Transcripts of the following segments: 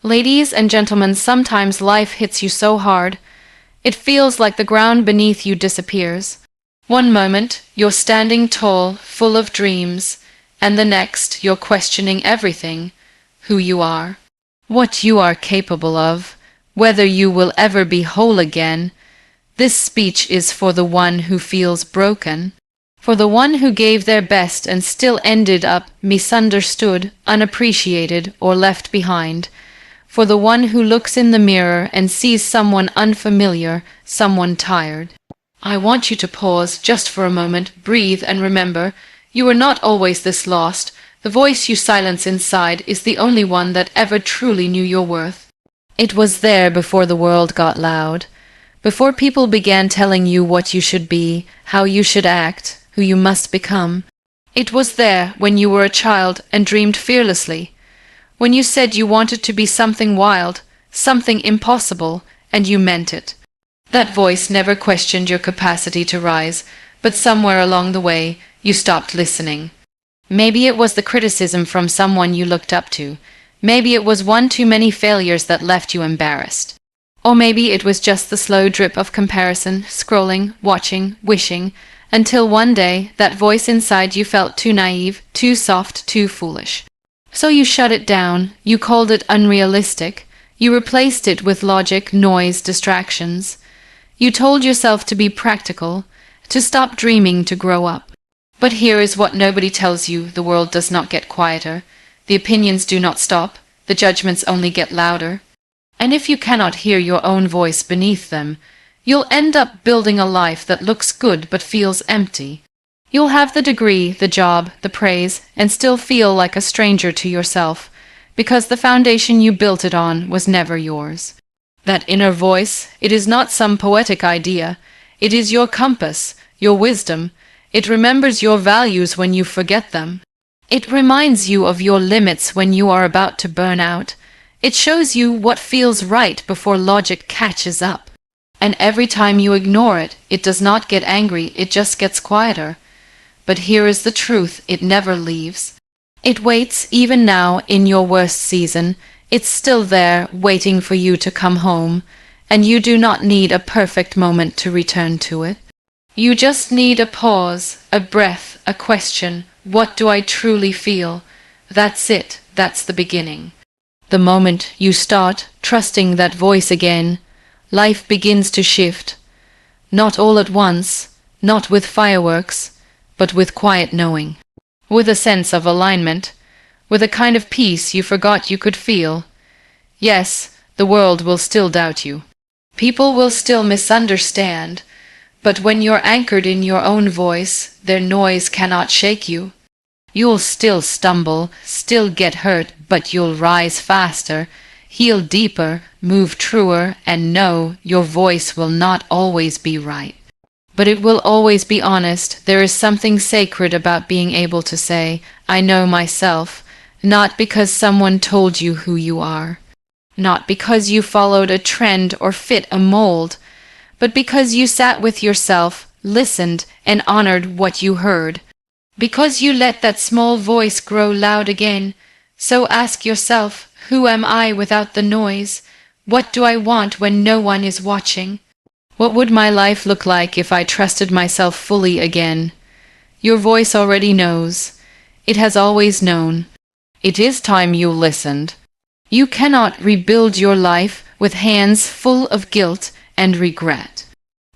Ladies and gentlemen, sometimes life hits you so hard, it feels like the ground beneath you disappears. One moment, you're standing tall, full of dreams, and the next, you're questioning everything: who you are, what you are capable of, whether you will ever be whole again. This speech is for the one who feels broken, for the one who gave their best and still ended up misunderstood, unappreciated, or left behind, for the one who looks in the mirror and sees someone unfamiliar, someone tired. I want you to pause just for a moment, breathe, and remember, you are not always this lost. The voice you silence inside is the only one that ever truly knew your worth. It was there before the world got loud, before people began telling you what you should be, how you should act, who you must become. It was there when you were a child and dreamed fearlessly, when you said you wanted to be something wild, something impossible, and you meant it. That voice never questioned your capacity to rise, but somewhere along the way, you stopped listening. Maybe it was the criticism from someone you looked up to. Maybe it was one too many failures that left you embarrassed. Or maybe it was just the slow drip of comparison, scrolling, watching, wishing, until one day that voice inside you felt too naive, too soft, too foolish. So you shut it down, you called it unrealistic, you replaced it with logic, noise, distractions. You told yourself to be practical, to stop dreaming, to grow up. But here is what nobody tells you: the world does not get quieter, the opinions do not stop, the judgments only get louder. And if you cannot hear your own voice beneath them, you'll end up building a life that looks good but feels empty. You'll have the degree, the job, the praise, and still feel like a stranger to yourself, because the foundation you built it on was never yours. That inner voice, it is not some poetic idea. It is your compass, your wisdom. It remembers your values when you forget them. It reminds you of your limits when you are about to burn out. It shows you what feels right before logic catches up. And every time you ignore it, it does not get angry, it just gets quieter. But here is the truth: it never leaves. It waits even now in your worst season. It's still there, waiting for you to come home, and you do not need a perfect moment to return to it. You just need a pause, a breath, a question: what do I truly feel? That's it, that's the beginning. The moment you start trusting that voice again, life begins to shift. Not all at once, not with fireworks, but with quiet knowing, with a sense of alignment, with a kind of peace you forgot you could feel. Yes, the world will still doubt you. People will still misunderstand, but when you're anchored in your own voice, their noise cannot shake you. You'll still stumble, still get hurt, but you'll rise faster, heal deeper, move truer, and know your voice will not always be right. But it will always be honest. There is something sacred about being able to say, I know myself, not because someone told you who you are, not because you followed a trend or fit a mold, but because you sat with yourself, listened, and honored what you heard. Because you let that small voice grow loud again. So ask yourself, who am I without the noise? What do I want when no one is watching? What would my life look like if I trusted myself fully again? Your voice already knows. It has always known. It is time you listened. You cannot rebuild your life with hands full of guilt and regret.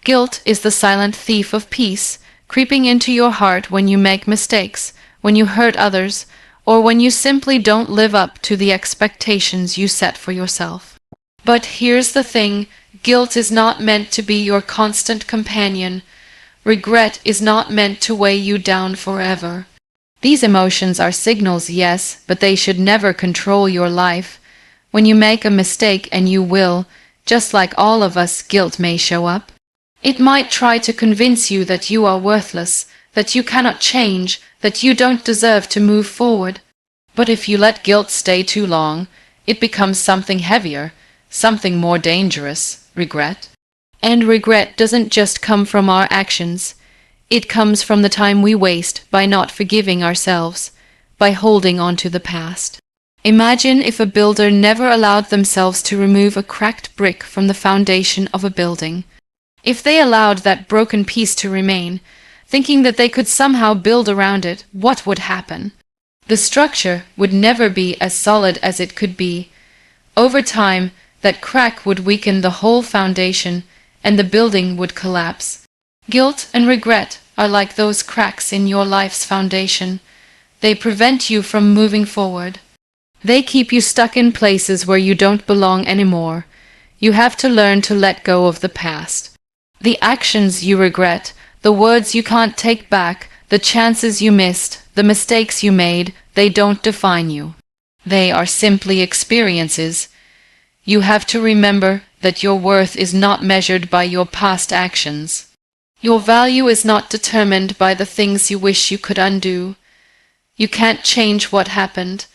Guilt is the silent thief of peace, creeping into your heart when you make mistakes, when you hurt others, or when you simply don't live up to the expectations you set for yourself. But here's the thing: guilt is not meant to be your constant companion. Regret is not meant to weigh you down forever. These emotions are signals, yes, but they should never control your life. When you make a mistake, and you will, just like all of us, guilt may show up. It might try to convince you that you are worthless, that you cannot change, that you don't deserve to move forward. But if you let guilt stay too long, it becomes something heavier, something more dangerous: regret. And regret doesn't just come from our actions. It comes from the time we waste by not forgiving ourselves, by holding on to the past. Imagine if a builder never allowed themselves to remove a cracked brick from the foundation of a building. If they allowed that broken piece to remain, thinking that they could somehow build around it, what would happen? The structure would never be as solid as it could be. Over time, that crack would weaken the whole foundation, and the building would collapse. Guilt and regret are like those cracks in your life's foundation. They prevent you from moving forward. They keep you stuck in places where you don't belong anymore. You have to learn to let go of the past. The actions you regret, the words you can't take back, the chances you missed, the mistakes you made, they don't define you. They are simply experiences. You have to remember that your worth is not measured by your past actions. Your value is not determined by the things you wish you could undo. You can't change what happened,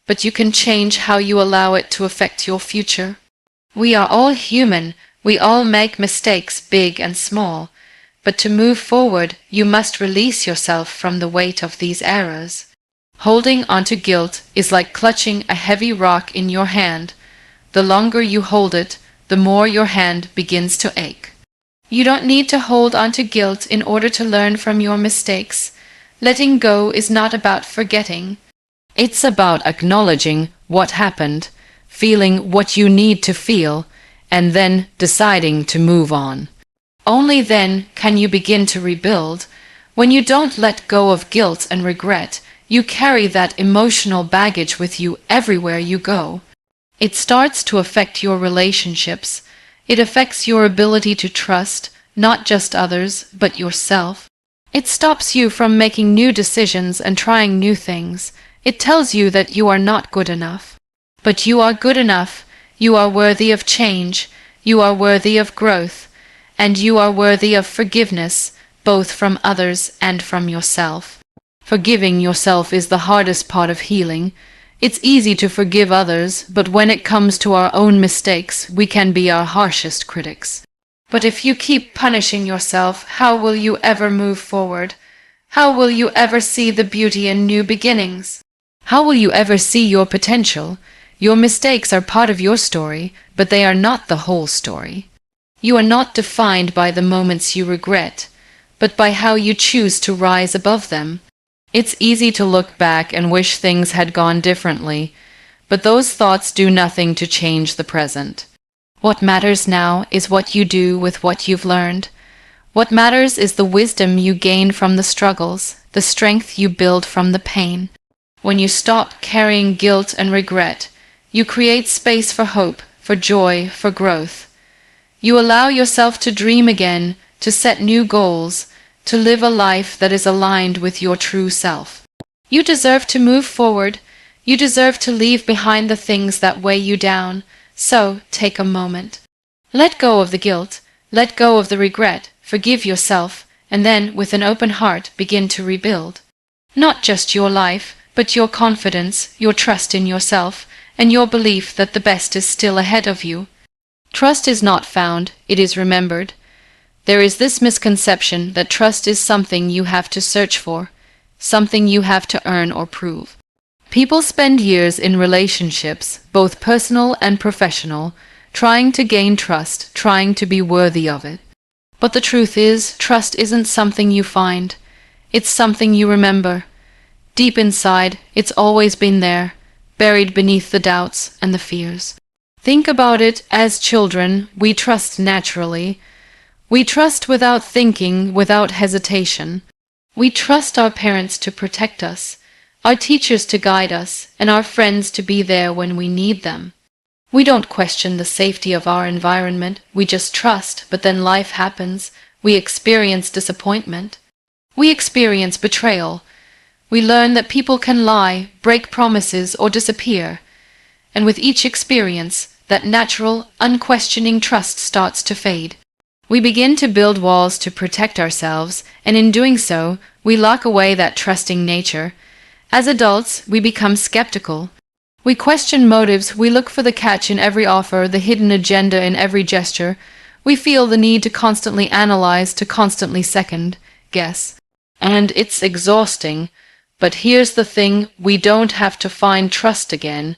but you can change how you allow it to affect your future. We are all human. We all make mistakes, big and small. But to move forward, you must release yourself from the weight of these errors. Holding onto guilt is like clutching a heavy rock in your hand. The longer you hold it, the more your hand begins to ache. You don't need to hold onto guilt in order to learn from your mistakes. Letting go is not about forgetting. It's about acknowledging what happened, feeling what you need to feel, and then deciding to move on. Only then can you begin to rebuild. When you don't let go of guilt and regret, you carry that emotional baggage with you everywhere you go. It starts to affect your relationships. It affects your ability to trust, not just others, but yourself. It stops you from making new decisions and trying new things. It tells you that you are not good enough. But you are good enough. You are worthy of change. You are worthy of growth. And you are worthy of forgiveness, both from others and from yourself. Forgiving yourself is the hardest part of healing. It's easy to forgive others, but when it comes to our own mistakes, we can be our harshest critics. But if you keep punishing yourself, how will you ever move forward? How will you ever see the beauty in new beginnings? How will you ever see your potential? Your mistakes are part of your story, but they are not the whole story. You are not defined by the moments you regret, but by how you choose to rise above them. It's easy to look back and wish things had gone differently, but those thoughts do nothing to change the present. What matters now is what you do with what you've learned. What matters is the wisdom you gain from the struggles, the strength you build from the pain. When you stop carrying guilt and regret, you create space for hope, for joy, for growth. You allow yourself to dream again, to set new goals, to live a life that is aligned with your true self. You deserve to move forward. You deserve to leave behind the things that weigh you down. So, take a moment. Let go of the guilt. Let go of the regret. Forgive yourself, and then, with an open heart, begin to rebuild. Not just your life, but your confidence, your trust in yourself, and your belief that the best is still ahead of you. Trust is not found, it is remembered. There is this misconception that trust is something you have to search for, something you have to earn or prove. People spend years in relationships, both personal and professional, trying to gain trust, trying to be worthy of it. But the truth is, trust isn't something you find. It's something you remember. Deep inside, it's always been there, buried beneath the doubts and the fears. Think about it. As children, we trust naturally. We trust without thinking, without hesitation. We trust our parents to protect us, our teachers to guide us, and our friends to be there when we need them. We don't question the safety of our environment, we just trust, but then life happens. We experience disappointment. We experience betrayal. We learn that people can lie, break promises, or disappear. And with each experience, that natural, unquestioning trust starts to fade. We begin to build walls to protect ourselves, and in doing so, we lock away that trusting nature. As adults, we become skeptical. We question motives, we look for the catch in every offer, the hidden agenda in every gesture. We feel the need to constantly analyze, to constantly second guess. And it's exhausting. But here's the thing, we don't have to find trust again.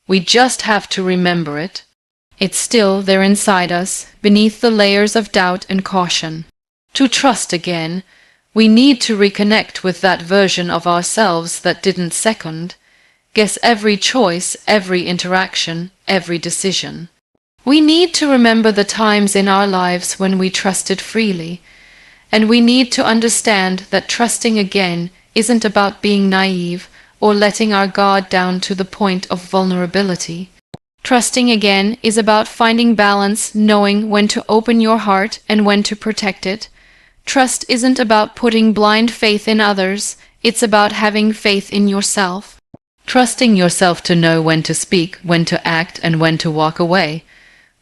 We just have to remember it. It's still there inside us, beneath the layers of doubt and caution. To trust again, we need to reconnect with that version of ourselves that didn't second guess every choice, every interaction, every decision. We need to remember the times in our lives when we trusted freely, and we need to understand that trusting again isn't about being naive or letting our guard down to the point of vulnerability. Trusting again is about finding balance, knowing when to open your heart and when to protect it. Trust isn't about putting blind faith in others, it's about having faith in yourself. Trusting yourself to know when to speak, when to act, and when to walk away.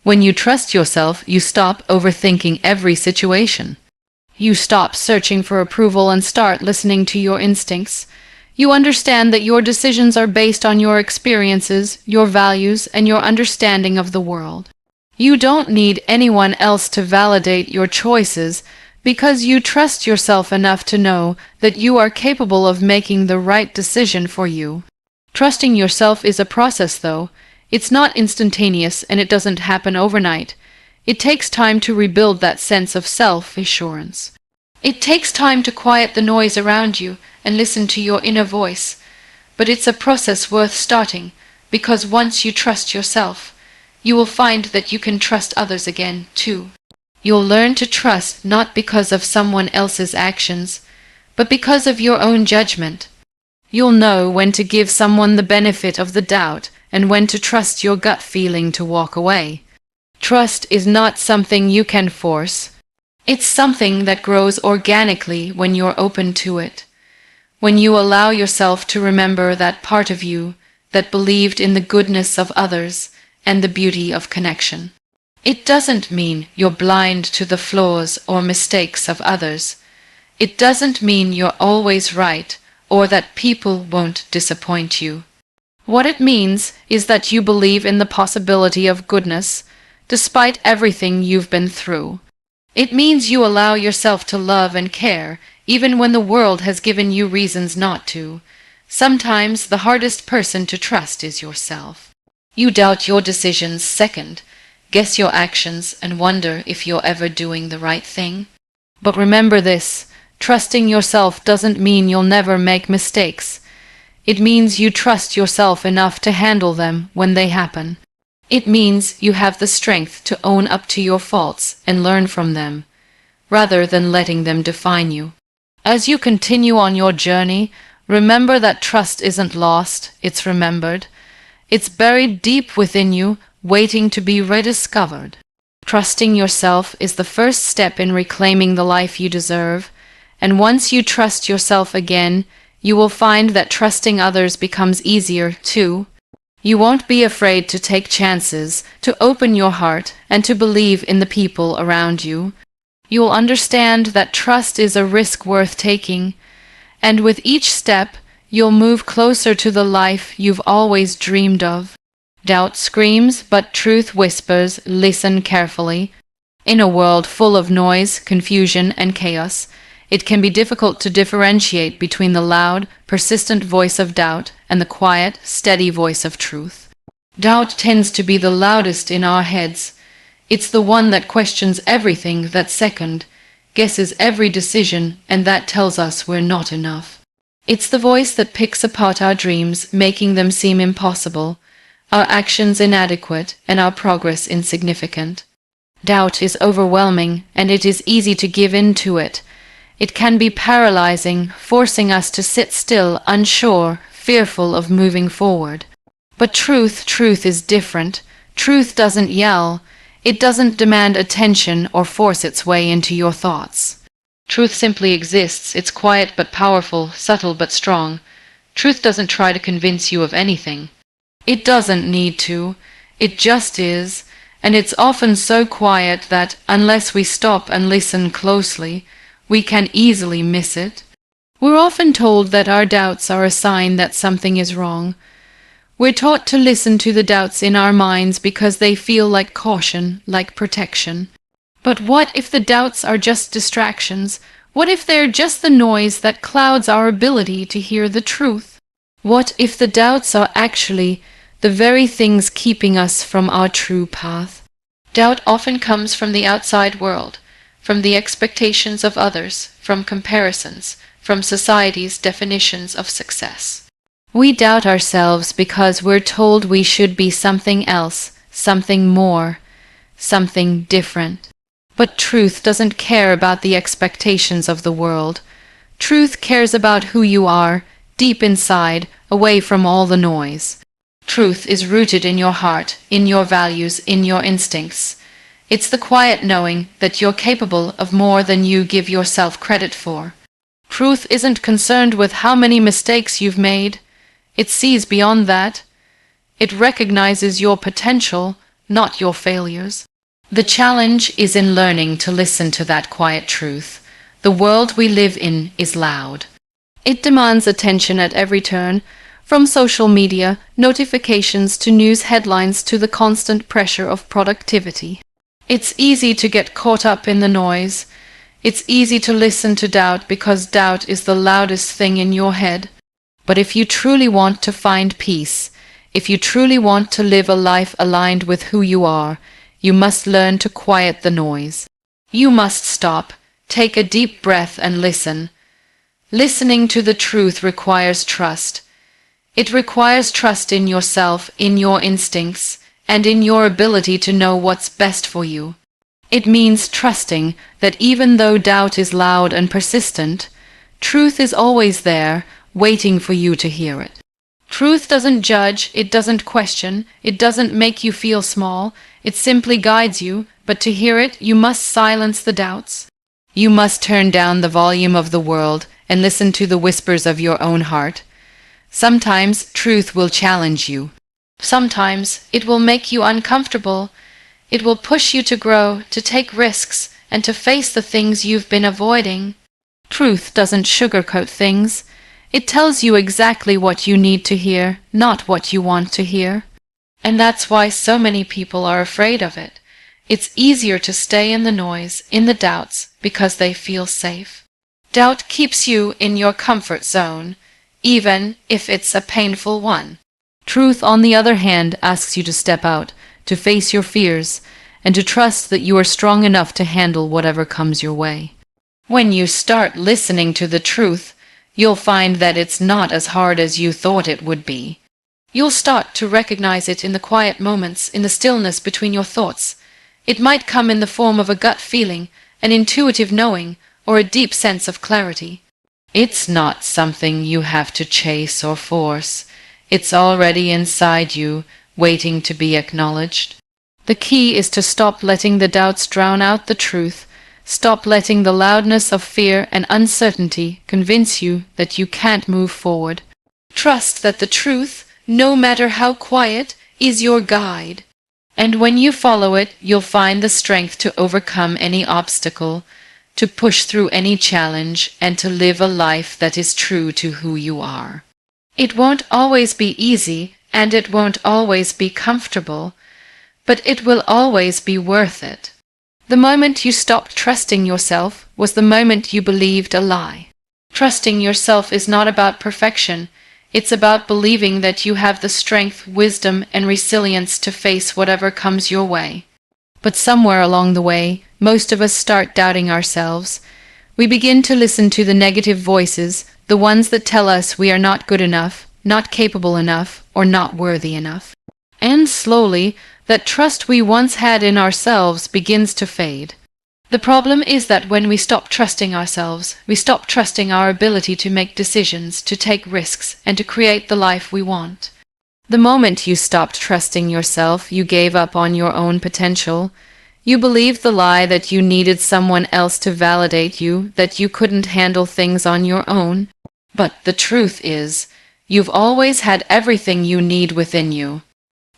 When you trust yourself, you stop overthinking every situation. You stop searching for approval and start listening to your instincts. You understand that your decisions are based on your experiences, your values, and your understanding of the world. You don't need anyone else to validate your choices because you trust yourself enough to know that you are capable of making the right decision for you. Trusting yourself is a process, though. It's not instantaneous and it doesn't happen overnight. It takes time to rebuild that sense of self-assurance. It takes time to quiet the noise around you and listen to your inner voice. But it's a process worth starting, because once you trust yourself, you will find that you can trust others again, too. You'll learn to trust not because of someone else's actions, but because of your own judgment. You'll know when to give someone the benefit of the doubt and when to trust your gut feeling to walk away. Trust is not something you can force. It's something that grows organically when you're open to it. When you allow yourself to remember that part of you that believed in the goodness of others and the beauty of connection. It doesn't mean you're blind to the flaws or mistakes of others. It doesn't mean you're always right or that people won't disappoint you. What it means is that you believe in the possibility of goodness, despite everything you've been through. It means you allow yourself to love and care, even when the world has given you reasons not to. Sometimes the hardest person to trust is yourself. You doubt your decisions second, guess your actions, and wonder if you're ever doing the right thing. But remember this. Trusting yourself doesn't mean you'll never make mistakes. It means you trust yourself enough to handle them when they happen. It means you have the strength to own up to your faults and learn from them, rather than letting them define you. As you continue on your journey, remember that trust isn't lost, it's remembered. It's buried deep within you, waiting to be rediscovered. Trusting yourself is the first step in reclaiming the life you deserve. And once you trust yourself again, you will find that trusting others becomes easier, too. You won't be afraid to take chances, to open your heart, and to believe in the people around you. You'll understand that trust is a risk worth taking, and with each step, you'll move closer to the life you've always dreamed of. Doubt screams, but truth whispers. Listen carefully. In a world full of noise, confusion, and chaos, it can be difficult to differentiate between the loud, persistent voice of doubt and the quiet, steady voice of truth. Doubt tends to be the loudest in our heads. It's the one that questions everything, that second, guesses every decision, and that tells us we're not enough. It's the voice that picks apart our dreams, making them seem impossible, our actions inadequate, and our progress insignificant. Doubt is overwhelming, and it is easy to give in to it. It can be paralyzing, forcing us to sit still, unsure, fearful of moving forward. But truth is different. Truth doesn't yell. It doesn't demand attention or force its way into your thoughts. Truth simply exists. It's quiet but powerful, subtle but strong. Truth doesn't try to convince you of anything. It doesn't need to. It just is, and it's often so quiet that, unless we stop and listen closely, we can easily miss it. We're often told that our doubts are a sign that something is wrong. We're taught to listen to the doubts in our minds because they feel like caution, like protection. But what if the doubts are just distractions? What if they're just the noise that clouds our ability to hear the truth? What if the doubts are actually the very things keeping us from our true path. Doubt often comes from the outside world, from the expectations of others, from comparisons, from society's definitions of success. We doubt ourselves because we're told we should be something else, something more, something different. But truth doesn't care about the expectations of the world. Truth cares about who you are, deep inside, away from all the noise. Truth is rooted in your heart, in your values, in your instincts. It's the quiet knowing that you're capable of more than you give yourself credit for. Truth isn't concerned with how many mistakes you've made. It sees beyond that. It recognizes your potential, not your failures. The challenge is in learning to listen to that quiet truth. The world we live in is loud. It demands attention at every turn, from social media, notifications to news headlines to the constant pressure of productivity. It's easy to get caught up in the noise. It's easy to listen to doubt because doubt is the loudest thing in your head. But if you truly want to find peace, if you truly want to live a life aligned with who you are, you must learn to quiet the noise. You must stop, take a deep breath and listen. Listening to the truth requires trust. It requires trust in yourself, in your instincts, and in your ability to know what's best for you. It means trusting that even though doubt is loud and persistent, truth is always there, waiting for you to hear it. Truth doesn't judge, it doesn't question, it doesn't make you feel small, it simply guides you, but to hear it, you must silence the doubts. You must turn down the volume of the world and listen to the whispers of your own heart. Sometimes truth will challenge you. Sometimes it will make you uncomfortable. It will push you to grow, to take risks, and to face the things you've been avoiding. Truth doesn't sugarcoat things. It tells you exactly what you need to hear, not what you want to hear. And that's why so many people are afraid of it. It's easier to stay in the noise, in the doubts, because they feel safe. Doubt keeps you in your comfort zone, even if it's a painful one. Truth, on the other hand, asks you to step out, to face your fears, and to trust that you are strong enough to handle whatever comes your way. When you start listening to the truth, you'll find that it's not as hard as you thought it would be. You'll start to recognize it in the quiet moments, in the stillness between your thoughts. It might come in the form of a gut feeling, an intuitive knowing, or a deep sense of clarity. It's not something you have to chase or force. It's already inside you, waiting to be acknowledged. The key is to stop letting the doubts drown out the truth. Stop letting the loudness of fear and uncertainty convince you that you can't move forward. Trust that the truth, no matter how quiet, is your guide. And when you follow it, you'll find the strength to overcome any obstacle, to push through any challenge, and to live a life that is true to who you are. It won't always be easy, and it won't always be comfortable, but it will always be worth it. The moment you stopped trusting yourself was the moment you believed a lie. Trusting yourself is not about perfection. It's about believing that you have the strength, wisdom, and resilience to face whatever comes your way. But somewhere along the way, most of us start doubting ourselves. We begin to listen to the negative voices, the ones that tell us we are not good enough, not capable enough, or not worthy enough. And slowly, that trust we once had in ourselves begins to fade. The problem is that when we stop trusting ourselves, we stop trusting our ability to make decisions, to take risks, and to create the life we want. The moment you stopped trusting yourself, you gave up on your own potential. You believed the lie that you needed someone else to validate you, that you couldn't handle things on your own. But the truth is, you've always had everything you need within you.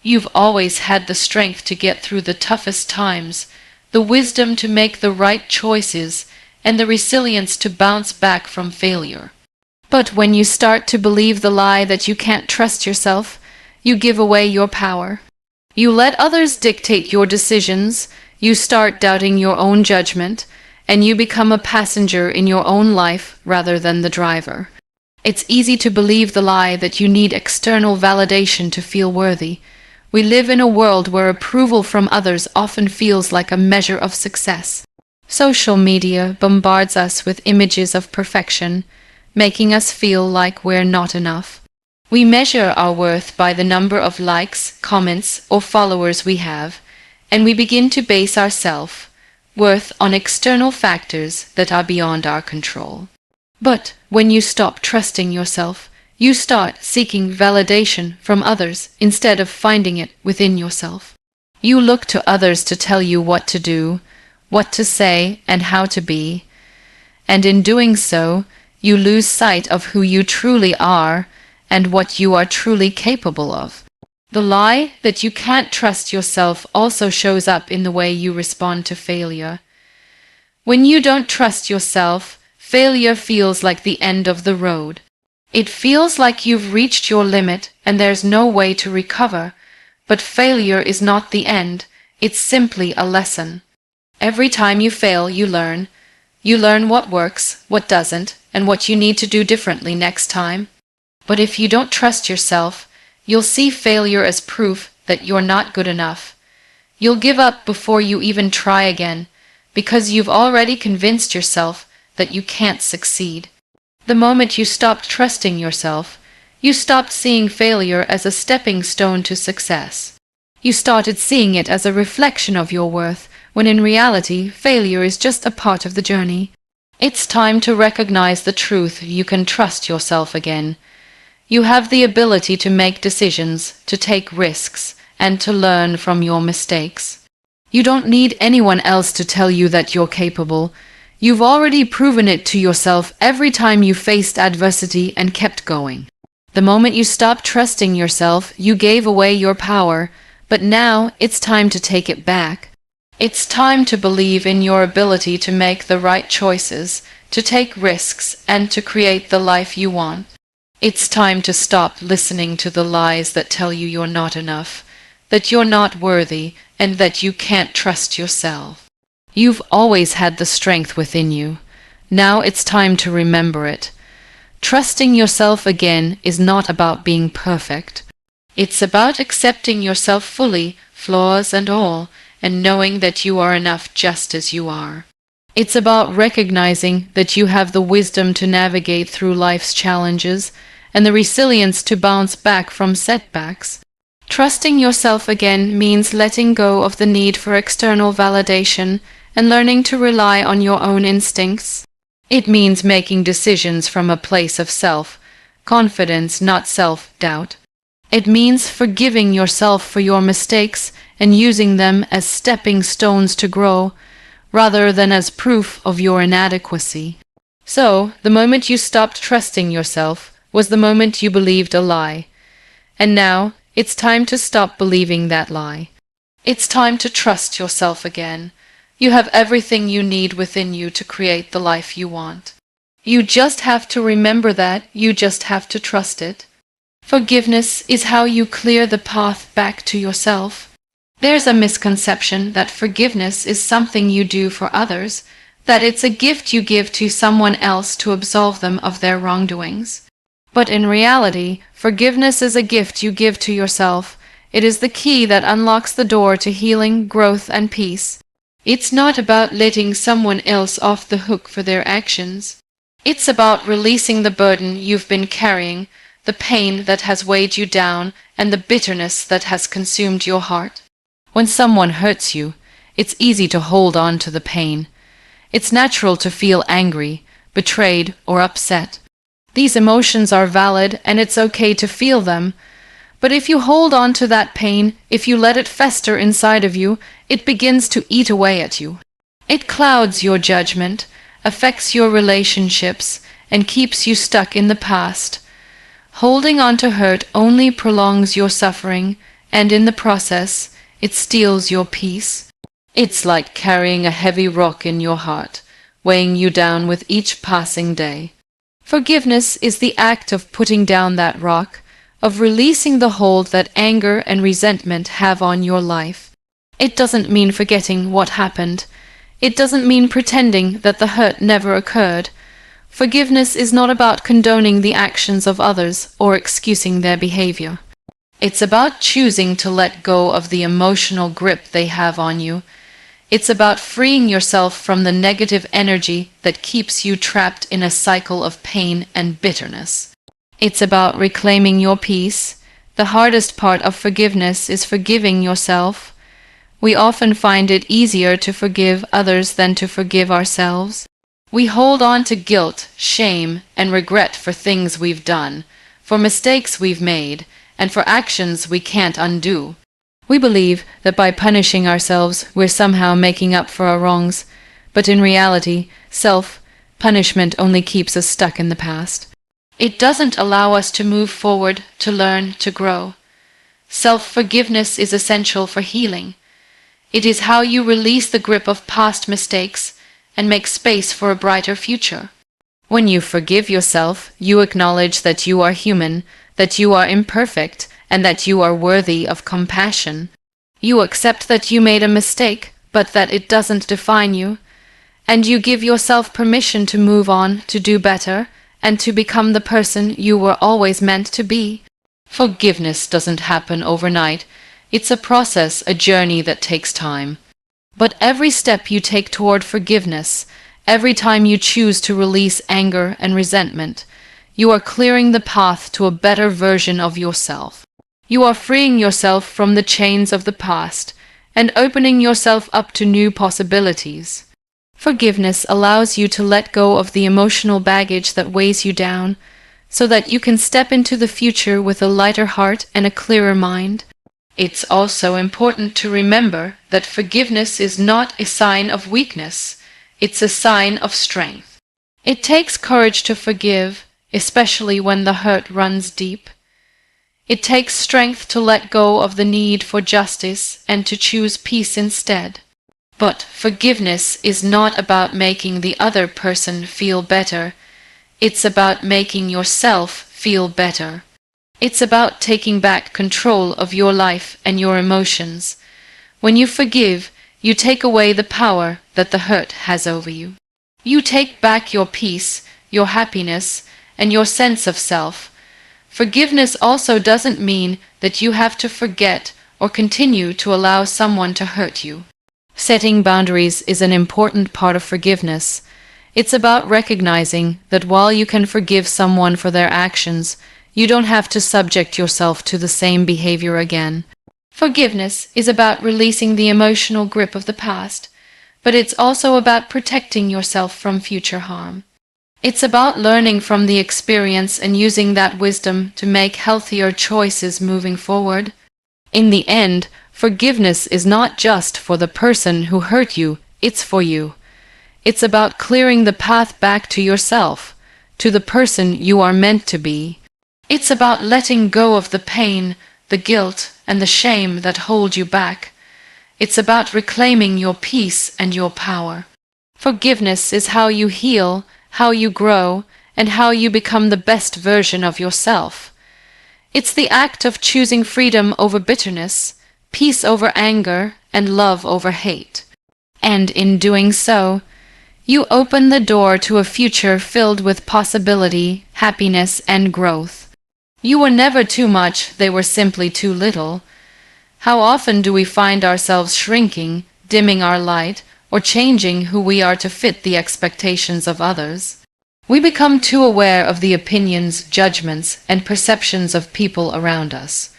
You've always had the strength to get through the toughest times, the wisdom to make the right choices, and the resilience to bounce back from failure. But when you start to believe the lie that you can't trust yourself, you give away your power. You let others dictate your decisions, you start doubting your own judgment, and you become a passenger in your own life rather than the driver. It's easy to believe the lie that you need external validation to feel worthy. We live in a world where approval from others often feels like a measure of success. Social media bombards us with images of perfection, making us feel like we're not enough. We measure our worth by the number of likes, comments, or followers we have, and we begin to base our self-worth on external factors that are beyond our control. But when you stop trusting yourself, you start seeking validation from others instead of finding it within yourself. You look to others to tell you what to do, what to say, and how to be, and in doing so, you lose sight of who you truly are and what you are truly capable of. The lie that you can't trust yourself also shows up in the way you respond to failure. When you don't trust yourself, failure feels like the end of the road. It feels like you've reached your limit and there's no way to recover. But failure is not the end, it's simply a lesson. Every time you fail, you learn. You learn what works, what doesn't, and what you need to do differently next time. But if you don't trust yourself, you'll see failure as proof that you're not good enough. You'll give up before you even try again, because you've already convinced yourself that you can't succeed. The moment you stopped trusting yourself, you stopped seeing failure as a stepping stone to success. You started seeing it as a reflection of your worth, when in reality, failure is just a part of the journey. It's time to recognize the truth. You can trust yourself again. You have the ability to make decisions, to take risks, and to learn from your mistakes. You don't need anyone else to tell you that you're capable. You've already proven it to yourself every time you faced adversity and kept going. The moment you stopped trusting yourself, you gave away your power, but now it's time to take it back. It's time to believe in your ability to make the right choices, to take risks, and to create the life you want. It's time to stop listening to the lies that tell you you're not enough, that you're not worthy, and that you can't trust yourself. You've always had the strength within you. Now it's time to remember it. Trusting yourself again is not about being perfect. It's about accepting yourself fully, flaws and all, and knowing that you are enough just as you are. It's about recognizing that you have the wisdom to navigate through life's challenges and the resilience to bounce back from setbacks. Trusting yourself again means letting go of the need for external validation and learning to rely on your own instincts. It means making decisions from a place of self-confidence, not self-doubt. It means forgiving yourself for your mistakes and using them as stepping stones to grow, rather than as proof of your inadequacy. So, the moment you stopped trusting yourself was the moment you believed a lie. And now, it's time to stop believing that lie. It's time to trust yourself again. You have everything you need within you to create the life you want. You just have to remember that, you just have to trust it. Forgiveness is how you clear the path back to yourself. There's a misconception that forgiveness is something you do for others, that it's a gift you give to someone else to absolve them of their wrongdoings. But in reality, forgiveness is a gift you give to yourself. It is the key that unlocks the door to healing, growth, and peace. It's not about letting someone else off the hook for their actions. It's about releasing the burden you've been carrying, the pain that has weighed you down, and the bitterness that has consumed your heart. When someone hurts you, it's easy to hold on to the pain. It's natural to feel angry, betrayed, or upset. These emotions are valid, and it's okay to feel them. But if you hold on to that pain, if you let it fester inside of you, it begins to eat away at you. It clouds your judgment, affects your relationships, and keeps you stuck in the past. Holding on to hurt only prolongs your suffering, and in the process, it steals your peace. It's like carrying a heavy rock in your heart, weighing you down with each passing day. Forgiveness is the act of putting down that rock, of releasing the hold that anger and resentment have on your life. It doesn't mean forgetting what happened. It doesn't mean pretending that the hurt never occurred. Forgiveness is not about condoning the actions of others or excusing their behavior. It's about choosing to let go of the emotional grip they have on you. It's about freeing yourself from the negative energy that keeps you trapped in a cycle of pain and bitterness. It's about reclaiming your peace. The hardest part of forgiveness is forgiving yourself. We often find it easier to forgive others than to forgive ourselves. We hold on to guilt, shame, and regret for things we've done, for mistakes we've made, and for actions we can't undo. We believe that by punishing ourselves we're somehow making up for our wrongs, but in reality, self-punishment only keeps us stuck in the past. It doesn't allow us to move forward, to learn, to grow. Self-forgiveness is essential for healing. It is how you release the grip of past mistakes and make space for a brighter future. When you forgive yourself, you acknowledge that you are human, that you are imperfect, and that you are worthy of compassion. You accept that you made a mistake, but that it doesn't define you, and you give yourself permission to move on, to do better, and to become the person you were always meant to be. Forgiveness doesn't happen overnight. It's a process, a journey that takes time. But every step you take toward forgiveness, every time you choose to release anger and resentment, you are clearing the path to a better version of yourself. You are freeing yourself from the chains of the past and opening yourself up to new possibilities. Forgiveness allows you to let go of the emotional baggage that weighs you down, so that you can step into the future with a lighter heart and a clearer mind. It's also important to remember that forgiveness is not a sign of weakness, it's a sign of strength. It takes courage to forgive, especially when the hurt runs deep. It takes strength to let go of the need for justice and to choose peace instead. But forgiveness is not about making the other person feel better. It's about making yourself feel better. It's about taking back control of your life and your emotions. When you forgive, you take away the power that the hurt has over you. You take back your peace, your happiness, and your sense of self. Forgiveness also doesn't mean that you have to forget or continue to allow someone to hurt you. Setting boundaries is an important part of forgiveness. It's about recognizing that while you can forgive someone for their actions, you don't have to subject yourself to the same behavior again. Forgiveness is about releasing the emotional grip of the past, but it's also about protecting yourself from future harm. It's about learning from the experience and using that wisdom to make healthier choices moving forward. In the end, forgiveness is not just for the person who hurt you, it's for you. It's about clearing the path back to yourself, to the person you are meant to be. It's about letting go of the pain, the guilt, and the shame that hold you back. It's about reclaiming your peace and your power. Forgiveness is how you heal, how you grow, and how you become the best version of yourself. It's the act of choosing freedom over bitterness, peace over anger, and love over hate. And in doing so, you open the door to a future filled with possibility, happiness, and growth. You were never too much, they were simply too little. How often do we find ourselves shrinking, dimming our light, or changing who we are to fit the expectations of others? We become too aware of the opinions, judgments, and perceptions of people around us.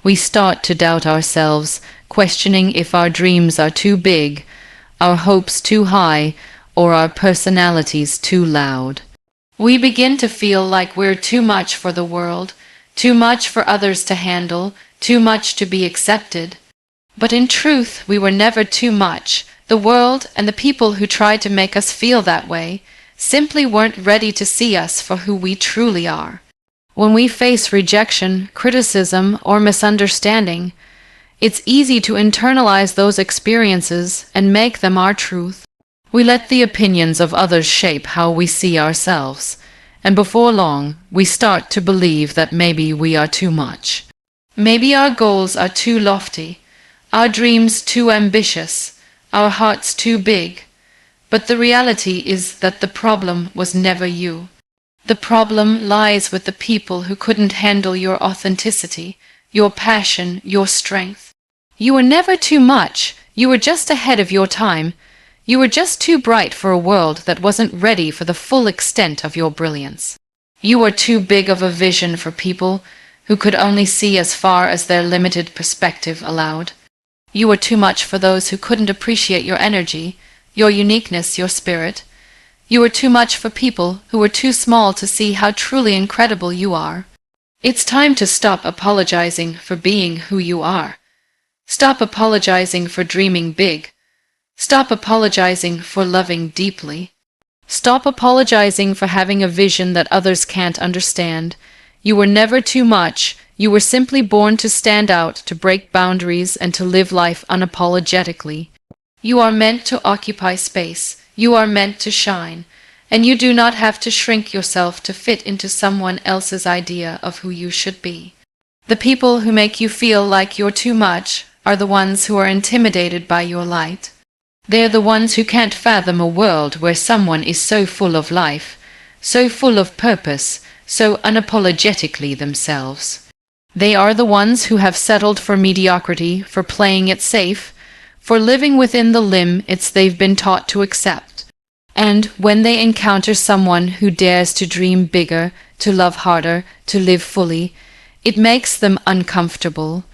We start to doubt ourselves, questioning if our dreams are too big, our hopes too high, or our personalities too loud. We begin to feel like we're too much for the world, too much for others to handle, too much to be accepted. But in truth, we were never too much. The world and the people who tried to make us feel that way simply weren't ready to see us for who we truly are. When we face rejection, criticism, or misunderstanding, it's easy to internalize those experiences and make them our truth. We let the opinions of others shape how we see ourselves, and before long, we start to believe that maybe we are too much. Maybe our goals are too lofty, our dreams too ambitious, our hearts too big. But the reality is that the problem was never you. The problem lies with the people who couldn't handle your authenticity, your passion, your strength. You were never too much. You were just ahead of your time. You were just too bright for a world that wasn't ready for the full extent of your brilliance. You were too big of a vision for people who could only see as far as their limited perspective allowed. You were too much for those who couldn't appreciate your energy, your uniqueness, your spirit. You were too much for people who were too small to see how truly incredible you are. It's time to stop apologizing for being who you are. Stop apologizing for dreaming big. Stop apologizing for loving deeply. Stop apologizing for having a vision that others can't understand. You were never too much. You were simply born to stand out, to break boundaries, and to live life unapologetically. You are meant to occupy space. You are meant to shine. And you do not have to shrink yourself to fit into someone else's idea of who you should be. The people who make you feel like you're too much are the ones who are intimidated by your light. They're the ones who can't fathom a world where someone is so full of life, so full of purpose, so unapologetically themselves. They are the ones who have settled for mediocrity, for playing it safe, for living within the limits they've been taught to accept. And when they encounter someone who dares to dream bigger, to love harder, to live fully, it makes them uncomfortable.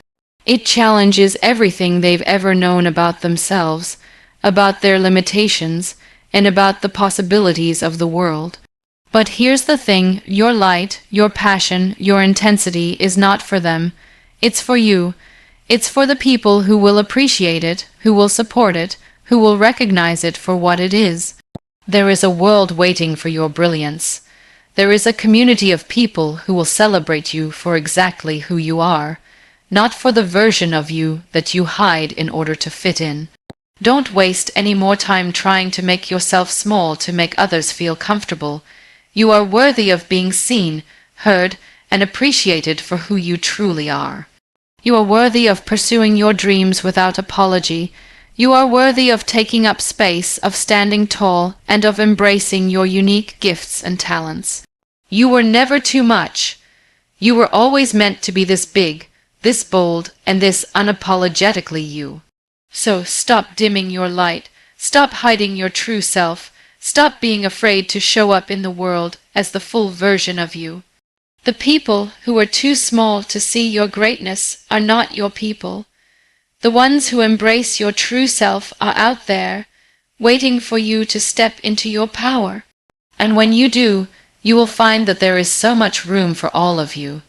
It challenges everything they've ever known about themselves, about their limitations, and about the possibilities of the world. But here's the thing, your light, your passion, your intensity is not for them. It's for you. It's for the people who will appreciate it, who will support it, who will recognize it for what it is. There is a world waiting for your brilliance. There is a community of people who will celebrate you for exactly who you are, not for the version of you that you hide in order to fit in. Don't waste any more time trying to make yourself small to make others feel comfortable. You are worthy of being seen, heard, and appreciated for who you truly are. You are worthy of pursuing your dreams without apology. You are worthy of taking up space, of standing tall, and of embracing your unique gifts and talents. You were never too much. You were always meant to be this big, this bold, and this unapologetically you. So stop dimming your light, stop hiding your true self, stop being afraid to show up in the world as the full version of you. The people who are too small to see your greatness are not your people. The ones who embrace your true self are out there, waiting for you to step into your power. And when you do, you will find that there is so much room for all of you.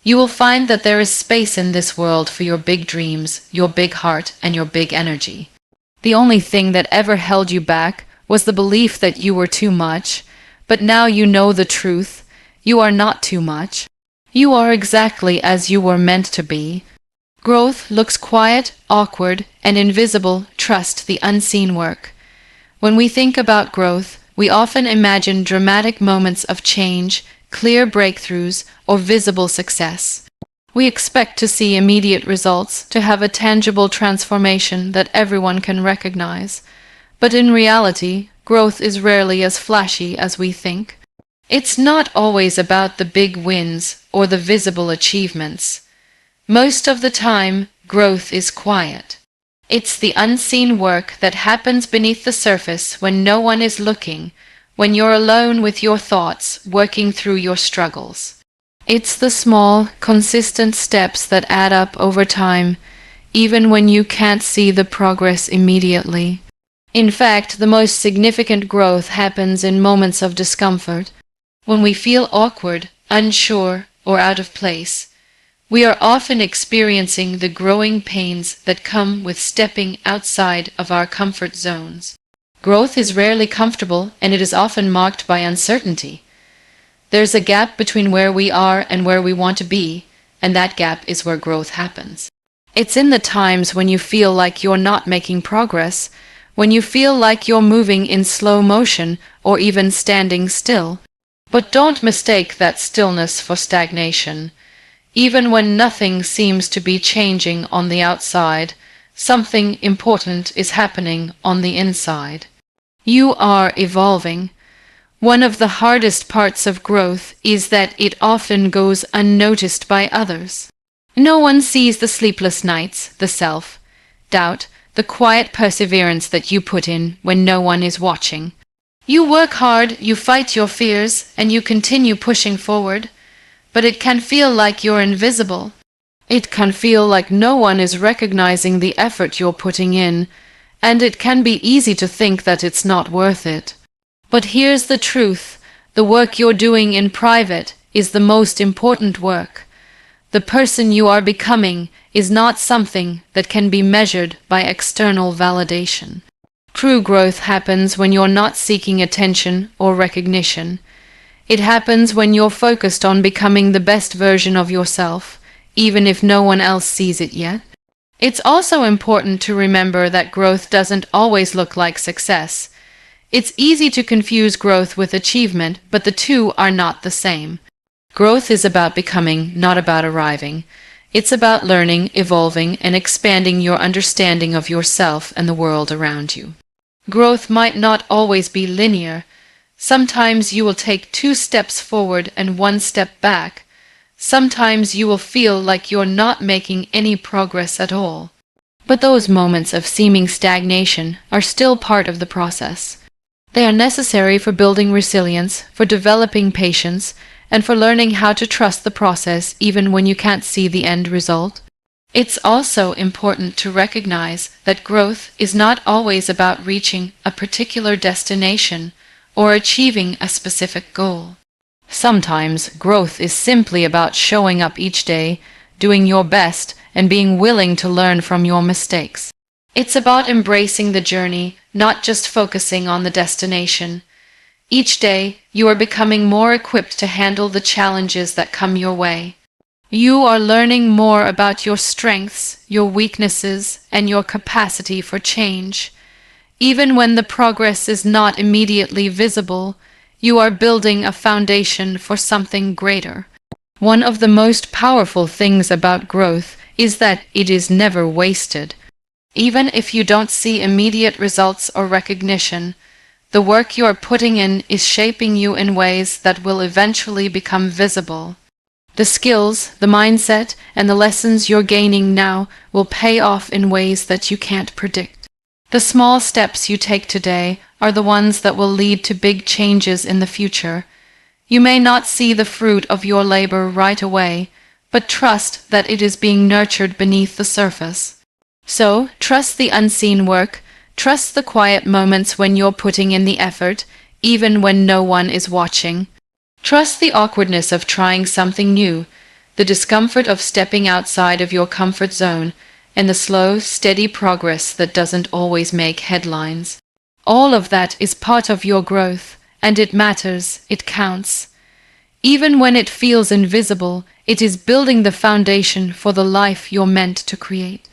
You will find that there is space in this world for your big dreams, your big heart, and your big energy. The only thing that ever held you back was the belief that you were too much, but now you know the truth. You are not too much. You are exactly as you were meant to be. Growth looks quiet, awkward, and invisible. Trust the unseen work. When we think about growth, we often imagine dramatic moments of change, clear breakthroughs, or visible success. We expect to see immediate results, to have a tangible transformation that everyone can recognize. But in reality, growth is rarely as flashy as we think. It's not always about the big wins or the visible achievements. Most of the time, growth is quiet. It's the unseen work that happens beneath the surface when no one is looking, when you're alone with your thoughts, working through your struggles. It's the small, consistent steps that add up over time, even when you can't see the progress immediately. In fact, the most significant growth happens in moments of discomfort. When we feel awkward, unsure, or out of place, we are often experiencing the growing pains that come with stepping outside of our comfort zones. Growth is rarely comfortable, and it is often marked by uncertainty. There's a gap between where we are and where we want to be, and that gap is where growth happens. It's in the times when you feel like you're not making progress, when you feel like you're moving in slow motion or even standing still. But don't mistake that stillness for stagnation. Even when nothing seems to be changing on the outside, something important is happening on the inside. You are evolving. One of the hardest parts of growth is that it often goes unnoticed by others. No one sees the sleepless nights, the self-doubt, the quiet perseverance that you put in when no one is watching. You work hard, you fight your fears, and you continue pushing forward, but it can feel like you're invisible. It can feel like no one is recognizing the effort you're putting in, and it can be easy to think that it's not worth it. But here's the truth: the work you're doing in private is the most important work. The person you are becoming is not something that can be measured by external validation. True growth happens when you're not seeking attention or recognition. It happens when you're focused on becoming the best version of yourself, even if no one else sees it yet. It's also important to remember that growth doesn't always look like success. It's easy to confuse growth with achievement, but the two are not the same. Growth is about becoming, not about arriving. It's about learning, evolving, and expanding your understanding of yourself and the world around you. Growth might not always be linear. Sometimes you will take 2 steps forward and 1 step back. Sometimes you will feel like you're not making any progress at all. But those moments of seeming stagnation are still part of the process. They are necessary for building resilience, for developing patience, and for learning how to trust the process even when you can't see the end result. It's also important to recognize that growth is not always about reaching a particular destination or achieving a specific goal. Sometimes growth is simply about showing up each day, doing your best, and being willing to learn from your mistakes. It's about embracing the journey, not just focusing on the destination. Each day, you are becoming more equipped to handle the challenges that come your way. You are learning more about your strengths, your weaknesses, and your capacity for change. Even when the progress is not immediately visible, you are building a foundation for something greater. One of the most powerful things about growth is that it is never wasted. Even if you don't see immediate results or recognition, the work you are putting in is shaping you in ways that will eventually become visible. The skills, the mindset, and the lessons you're gaining now will pay off in ways that you can't predict. The small steps you take today are the ones that will lead to big changes in the future. You may not see the fruit of your labor right away, but trust that it is being nurtured beneath the surface. So, trust the unseen work. Trust the quiet moments when you're putting in the effort, even when no one is watching. Trust the awkwardness of trying something new, the discomfort of stepping outside of your comfort zone, and the slow, steady progress that doesn't always make headlines. All of that is part of your growth, and it matters, it counts. Even when it feels invisible, it is building the foundation for the life you're meant to create.